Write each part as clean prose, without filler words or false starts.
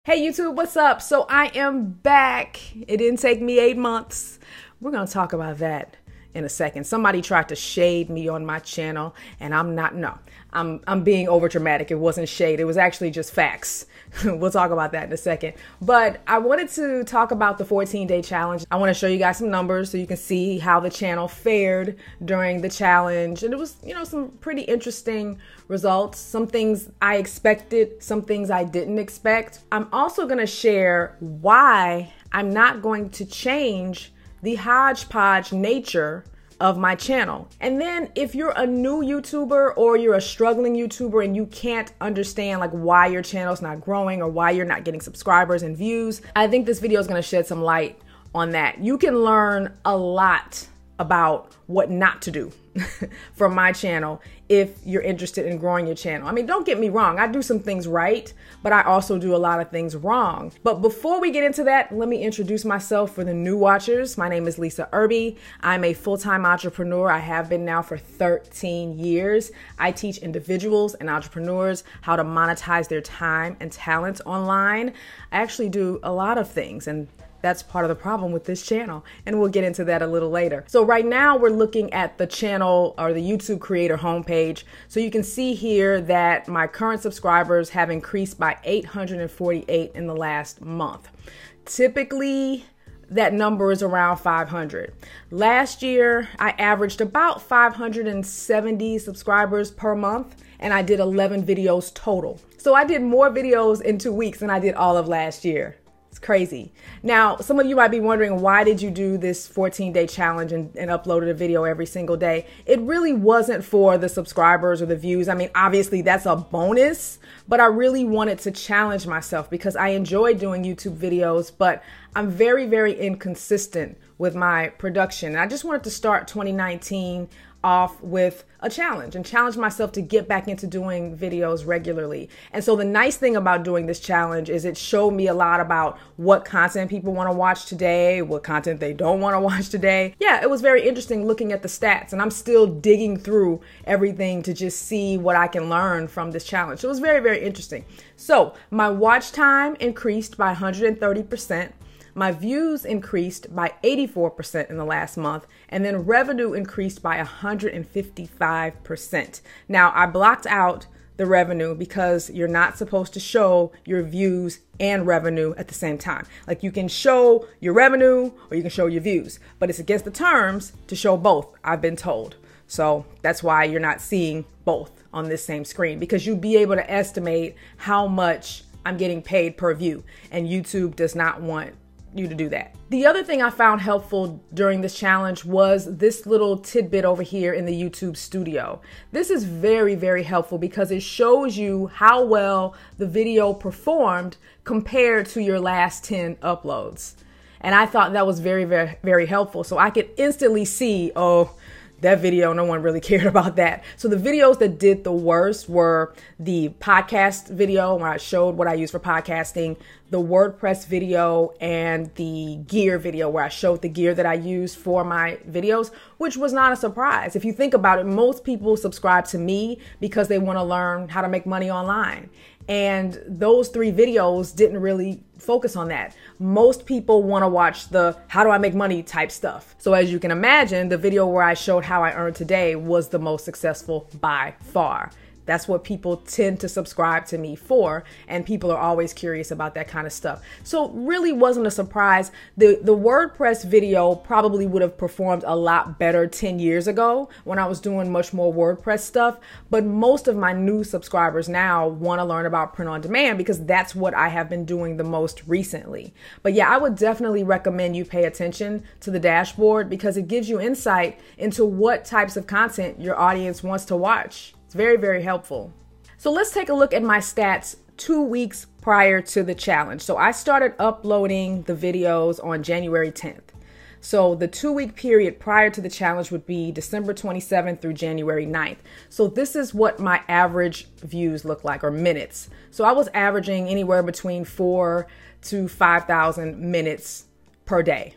Hey YouTube, what's up? So I am back. It didn't take me 8 months. We're gonna talk about that in a second. Somebody tried to shade me on my channel and I'm being over dramatic. It wasn't shade, it was actually just facts. We'll talk about that in a second. But I wanted to talk about the 14-day challenge. I want to show you guys some numbers so you can see how the channel fared during the challenge. And it was, some pretty interesting results. Some things I expected, some things I didn't expect. I'm also going to share why I'm not going to change the hodgepodge nature of my channel. And then if you're a new YouTuber or you're a struggling YouTuber and you can't understand why your channel's not growing or why you're not getting subscribers and views, I think this video is going to shed some light on that. You can learn a lot about what not to do from my channel if you're interested in growing your channel. I mean, don't get me wrong, I do some things right, but I also do a lot of things wrong. But before we get into that, let me introduce myself for the new watchers. My name is Lisa Irby. I'm a full-time entrepreneur. I have been now for 13 years. I teach individuals and entrepreneurs how to monetize their time and talents online. I actually do a lot of things, and that's part of the problem with this channel, and we'll get into that a little later. So right now we're looking at the channel or the YouTube creator homepage. So you can see here that my current subscribers have increased by 848 in the last month. Typically, that number is around 500. Last year, I averaged about 570 subscribers per month, and I did 11 videos total. So I did more videos in 2 weeks than I did all of last year. It's crazy. Now, some of you might be wondering, why did you do this 14-day challenge and uploaded a video every single day? It really wasn't for the subscribers or the views. I mean, obviously that's a bonus, but I really wanted to challenge myself because I enjoy doing YouTube videos, but I'm very, very inconsistent with my production. And I just wanted to start 2019 off with a challenge and challenge myself to get back into doing videos regularly. And so the nice thing about doing this challenge is it showed me a lot about what content people want to watch today, what content they don't want to watch today. Yeah, it was very interesting looking at the stats, and I'm still digging through everything to just see what I can learn from this challenge. So it was very, very interesting. So my watch time increased by 130%. My views increased by 84% in the last month, and then revenue increased by 155%. Now, I blocked out the revenue because you're not supposed to show your views and revenue at the same time. Like, you can show your revenue or you can show your views, but it's against the terms to show both, I've been told. So that's why you're not seeing both on this same screen, because you'll be able to estimate how much I'm getting paid per view, and YouTube does not want you to do that. The other thing I found helpful during this challenge was this little tidbit over here in the YouTube studio. This is very, very helpful because it shows you how well the video performed compared to your last 10 uploads. And I thought that was very, very, very helpful. So I could instantly see, oh, that video, no one really cared about that. So the videos that did the worst were the podcast video where I showed what I use for podcasting, the WordPress video, and the gear video where I showed the gear that I use for my videos, which was not a surprise. If you think about it, most people subscribe to me because they want to learn how to make money online. And those 3 videos didn't really focus on that. Most people want to watch the how do I make money type stuff. So as you can imagine, the video where I showed how I earned today was the most successful by far. That's what people tend to subscribe to me for, and people are always curious about that kind of stuff. So really wasn't a surprise. The WordPress video probably would have performed a lot better 10 years ago when I was doing much more WordPress stuff, but most of my new subscribers now want to learn about print on demand because that's what I have been doing the most recently. But yeah, I would definitely recommend you pay attention to the dashboard because it gives you insight into what types of content your audience wants to watch. It's very, very helpful. So let's take a look at my stats 2 weeks prior to the challenge. So I started uploading the videos on January 10th. So the 2-week period prior to the challenge would be December 27th through January 9th. So this is what my average views look like, or minutes. So I was averaging anywhere between 4,000 to 5,000 minutes per day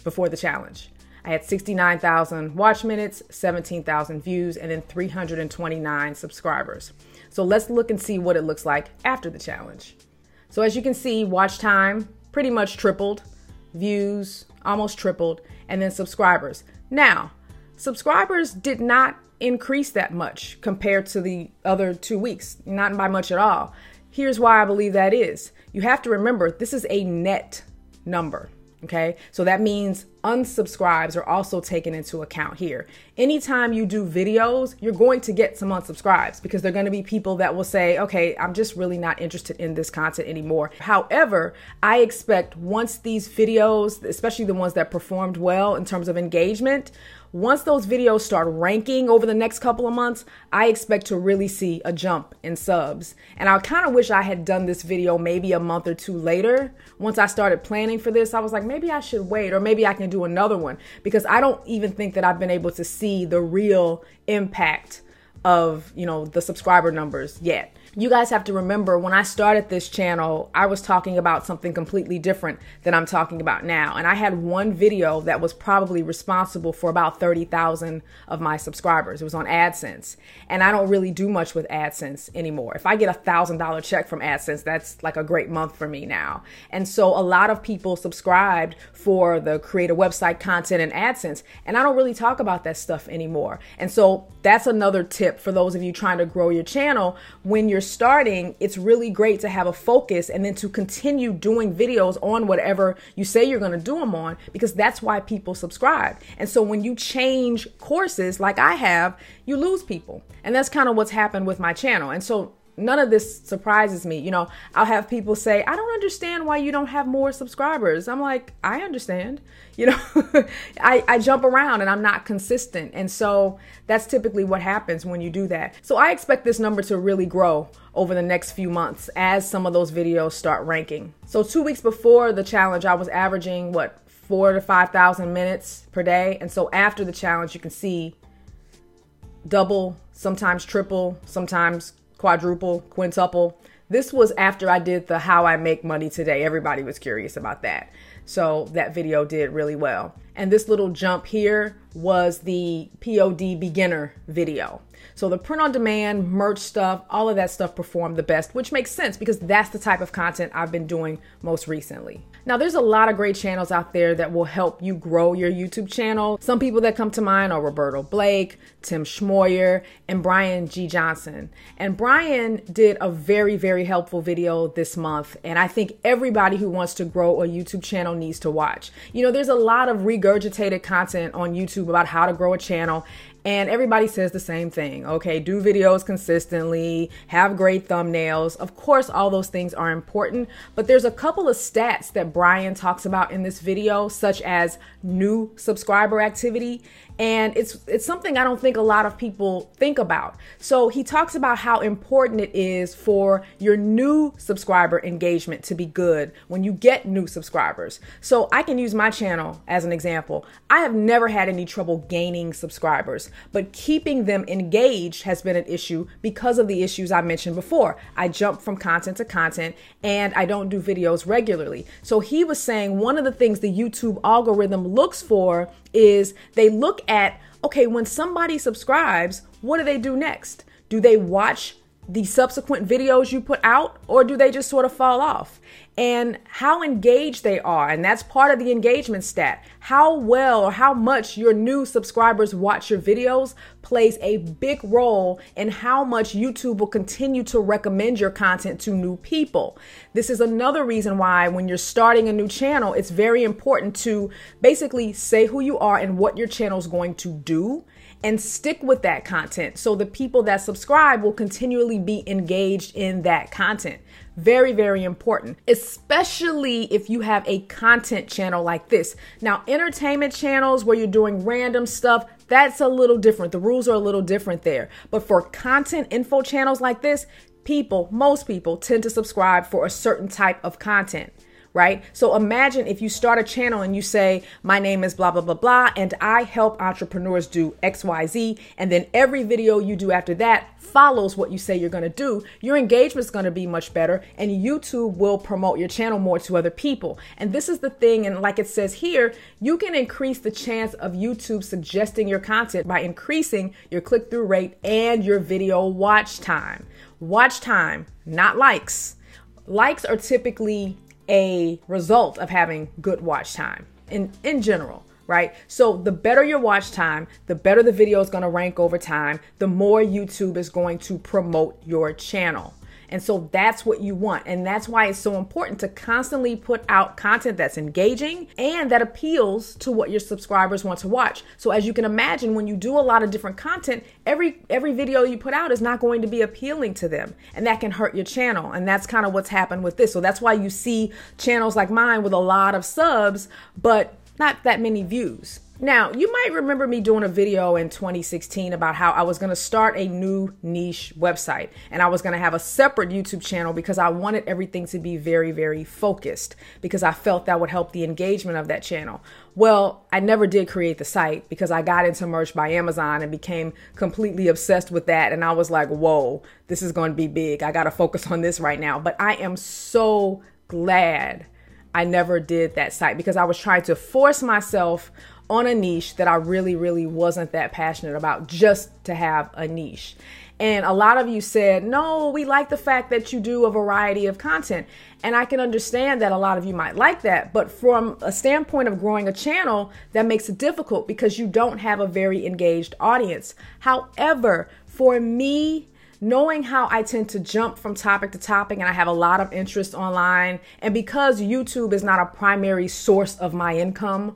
before the challenge. I had 69,000 watch minutes, 17,000 views, and then 329 subscribers. So let's look and see what it looks like after the challenge. So as you can see, watch time pretty much tripled, views almost tripled, and then subscribers. Now, subscribers did not increase that much compared to the other 2 weeks, not by much at all. Here's why I believe that is. You have to remember, this is a net number. Okay, so that means unsubscribes are also taken into account here. Anytime you do videos, you're going to get some unsubscribes because they're going to be people that will say, okay, I'm just really not interested in this content anymore. However, I expect once these videos, especially the ones that performed well in terms of engagement, once those videos start ranking over the next couple of months, I expect to really see a jump in subs. And I kind of wish I had done this video maybe a month or two later. Once I started planning for this, I was like, maybe I should wait, or maybe I can do another one, because I don't even think that I've been able to see the real impact of, the subscriber numbers yet. You guys have to remember, when I started this channel, I was talking about something completely different than I'm talking about now. And I had one video that was probably responsible for about 30,000 of my subscribers. It was on AdSense. And I don't really do much with AdSense anymore. If I get a $1,000 check from AdSense, that's like a great month for me now. And so a lot of people subscribed for the create a website content and AdSense. And I don't really talk about that stuff anymore. And so that's another tip for those of you trying to grow your channel. When you're starting, it's really great to have a focus and then to continue doing videos on whatever you say you're going to do them on, because that's why people subscribe. And so when you change courses like I have, you lose people. And that's kind of what's happened with my channel. And so none of this surprises me. I'll have people say, I don't understand why you don't have more subscribers. I'm like, I understand. I jump around and I'm not consistent. And so that's typically what happens when you do that. So I expect this number to really grow over the next few months as some of those videos start ranking. So 2 weeks before the challenge, I was averaging 4,000 to 5,000 minutes per day. And so after the challenge, you can see double, sometimes triple, sometimes quadruple, quintuple. This was after I did the how I make money today. Everybody was curious about that. So that video did really well. And this little jump here was the POD beginner video. So the print on demand, merch stuff, all of that stuff performed the best, which makes sense because that's the type of content I've been doing most recently. Now, there's a lot of great channels out there that will help you grow your YouTube channel. Some people that come to mind are Roberto Blake, Tim Schmoyer, and Brian G. Johnson. And Brian did a very, very helpful video this month. And I think everybody who wants to grow a YouTube channel needs to watch. There's a lot of regurgitated content on YouTube about how to grow a channel. And everybody says the same thing. Okay, do videos consistently, have great thumbnails. Of course, all those things are important, but there's a couple of stats that Brian talks about in this video, such as new subscriber activity. And it's something I don't think a lot of people think about. So he talks about how important it is for your new subscriber engagement to be good when you get new subscribers. So I can use my channel as an example. I have never had any trouble gaining subscribers, but keeping them engaged has been an issue because of the issues I mentioned before. I jump from content to content and I don't do videos regularly. So he was saying one of the things the YouTube algorithm looks for is they look at, okay, when somebody subscribes, what do they do next? Do they watch the subsequent videos you put out, or do they just sort of fall off? And how engaged they are, and that's part of the engagement stat. How well or how much your new subscribers watch your videos plays a big role in how much YouTube will continue to recommend your content to new people. This is another reason why when you're starting a new channel, it's very important to basically say who you are and what your channel is going to do, and stick with that content so the people that subscribe will continually be engaged in that content. Very, very important, especially if you have a content channel like this. Now, entertainment channels where you're doing random stuff, that's a little different. The rules are a little different there. But for content info channels like this, most people tend to subscribe for a certain type of content. Right? So imagine if you start a channel and you say, my name is blah, blah, blah, blah, and I help entrepreneurs do X, Y, Z. And then every video you do after that follows what you say you're going to do. Your engagement is going to be much better and YouTube will promote your channel more to other people. And this is the thing. And like it says here, you can increase the chance of YouTube suggesting your content by increasing your click-through rate and your video watch time. Watch time, not likes. likes are typically a result of having good watch time in general, right? So the better your watch time, the better the video is going to rank over time, the more YouTube is going to promote your channel. And so that's what you want. And that's why it's so important to constantly put out content that's engaging and that appeals to what your subscribers want to watch. So as you can imagine, when you do a lot of different content, every video you put out is not going to be appealing to them. And that can hurt your channel. And that's kind of what's happened with this. So that's why you see channels like mine with a lot of subs, but not that many views. Now, you might remember me doing a video in 2016 about how I was going to start a new niche website and I was going to have a separate YouTube channel because I wanted everything to be very, very focused because I felt that would help the engagement of that channel. Well, I never did create the site because I got into Merch by Amazon and became completely obsessed with that. And I was like, whoa, this is going to be big. I got to focus on this right now. But I am so glad I never did that site because I was trying to force myself on a niche that I really, really wasn't that passionate about just to have a niche. And a lot of you said, no, we like the fact that you do a variety of content. And I can understand that a lot of you might like that. But from a standpoint of growing a channel, that makes it difficult because you don't have a very engaged audience. However, for me, knowing how I tend to jump from topic to topic and I have a lot of interest online, and because YouTube is not a primary source of my income,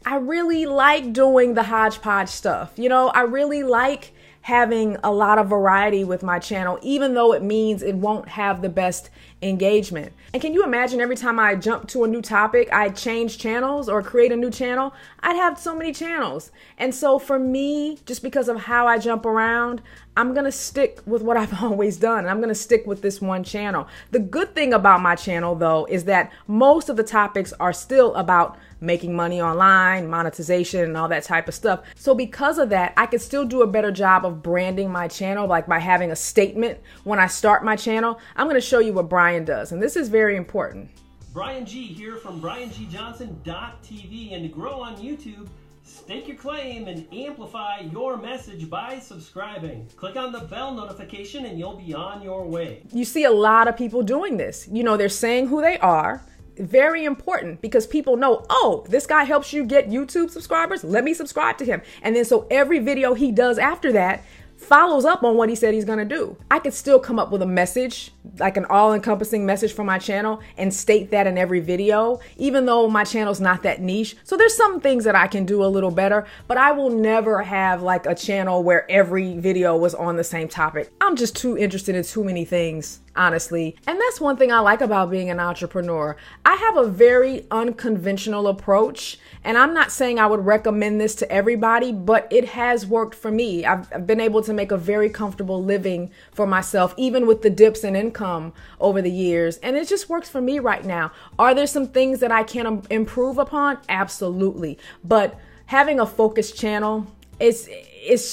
I really like doing the hodgepodge stuff. You know, I really like having a lot of variety with my channel, even though it means it won't have the best engagement. And can you imagine every time I jump to a new topic, I change channels or create a new channel? I'd have so many channels. And so for me, just because of how I jump around, I'm going to stick with what I've always done. And I'm going to stick with this one channel. The good thing about my channel, though, is that most of the topics are still about making money online, monetization, and all that type of stuff. So because of that, I can still do a better job of branding my channel, like by having a statement when I start my channel. I'm going to show you what Brian does, and this is very important. Brian G here from BrianGJohnson.tv, and to grow on YouTube, stake your claim and amplify your message by subscribing. Click on the bell notification and you'll be on your way. You see a lot of people doing this. You know, they're saying who they are. Very important because people know, oh, this guy helps you get YouTube subscribers. Let me subscribe to him. And then so every video he does after that follows up on what he said he's going to do. I could still come up with a message, like an all-encompassing message for my channel and state that in every video, even though my channel's not that niche. So there's some things that I can do a little better, but I will never have like a channel where every video was on the same topic. I'm just too interested in too many things, honestly. And that's one thing I like about being an entrepreneur. I have a very unconventional approach, and I'm not saying I would recommend this to everybody, but it has worked for me. I've been able to make a very comfortable living for myself, even with the dips in income over the years. And it just works for me right now. Are there some things that I can improve upon? Absolutely. But having a focused channel, it's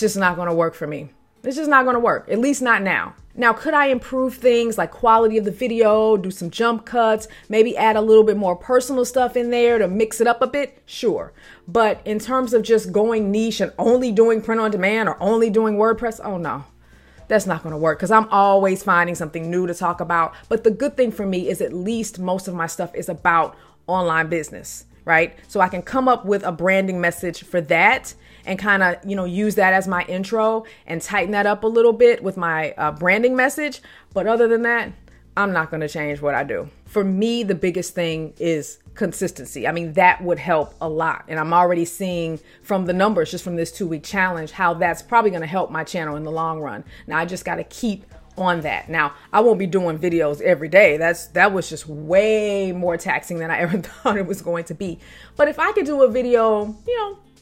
just not going to work for me. It's just not going to work, at least not now. Now, could I improve things like quality of the video, do some jump cuts, maybe add a little bit more personal stuff in there to mix it up a bit? Sure. But in terms of just going niche and only doing print on demand or only doing WordPress, oh no, that's not going to work because I'm always finding something new to talk about. But the good thing for me is at least most of my stuff is about online business, right? So I can come up with a branding message for that and kind of, use that as my intro and tighten that up a little bit with my branding message. But other than that, I'm not going to change what I do. For me, the biggest thing is consistency. I mean, that would help a lot. And I'm already seeing from the numbers, just from this 2-week challenge, how that's probably going to help my channel in the long run. Now, I just got to keep on that. Now, I won't be doing videos every day. That was just way more taxing than I ever thought it was going to be. But if I could do a video,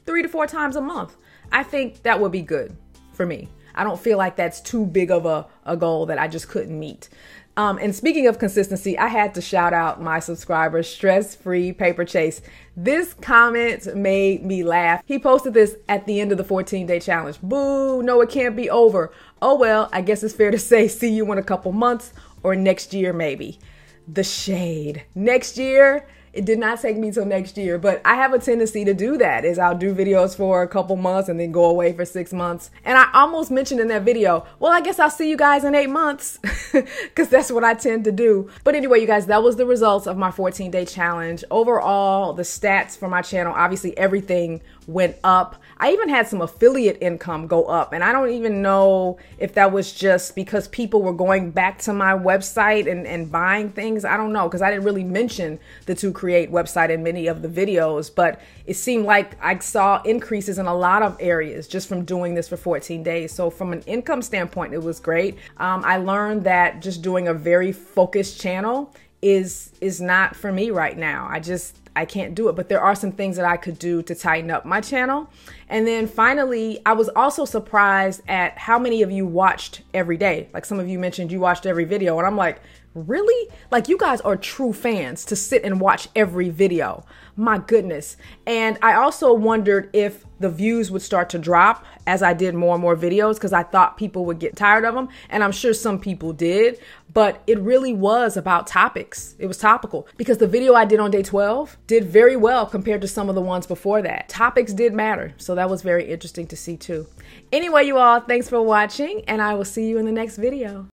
3 to 4 times a month, I think that would be good for me. I don't feel like that's too big of a goal that I just couldn't meet. And speaking of consistency, I had to shout out my subscriber, Stress-Free Paper Chase. This comment made me laugh. He posted this at the end of the 14-day challenge. Boo, no, it can't be over. Oh, well, I guess it's fair to say see you in a couple months or next year maybe. The shade. Next year It did not take me till next year, but I have a tendency to do that, is I'll do videos for a couple months and then go away for 6 months. And I almost mentioned in that video, well, I guess I'll see you guys in 8 months, because that's what I tend to do. But anyway, you guys, that was the results of my 14-day challenge. Overall, the stats for my channel, obviously everything went up. I even had some affiliate income go up, and I don't even know if that was just because people were going back to my website and buying things. I don't know, because I didn't really mention the To Create website in many of the videos, but it seemed like I saw increases in a lot of areas just from doing this for 14 days. So from an income standpoint, it was great. I learned that just doing a very focused channel is not for me right now. I can't do it, but there are some things that I could do to tighten up my channel. And then finally, I was also surprised at how many of you watched every day. Like some of you mentioned you watched every video, and I'm like, really? Like, you guys are true fans to sit and watch every video. My goodness. And I also wondered if the views would start to drop as I did more and more videos, because I thought people would get tired of them. And I'm sure some people did, but it really was about topics. It was topical, because the video I did on day 12 did very well compared to some of the ones before that. Topics did matter. So that was very interesting to see too. Anyway, you all, thanks for watching, and I will see you in the next video.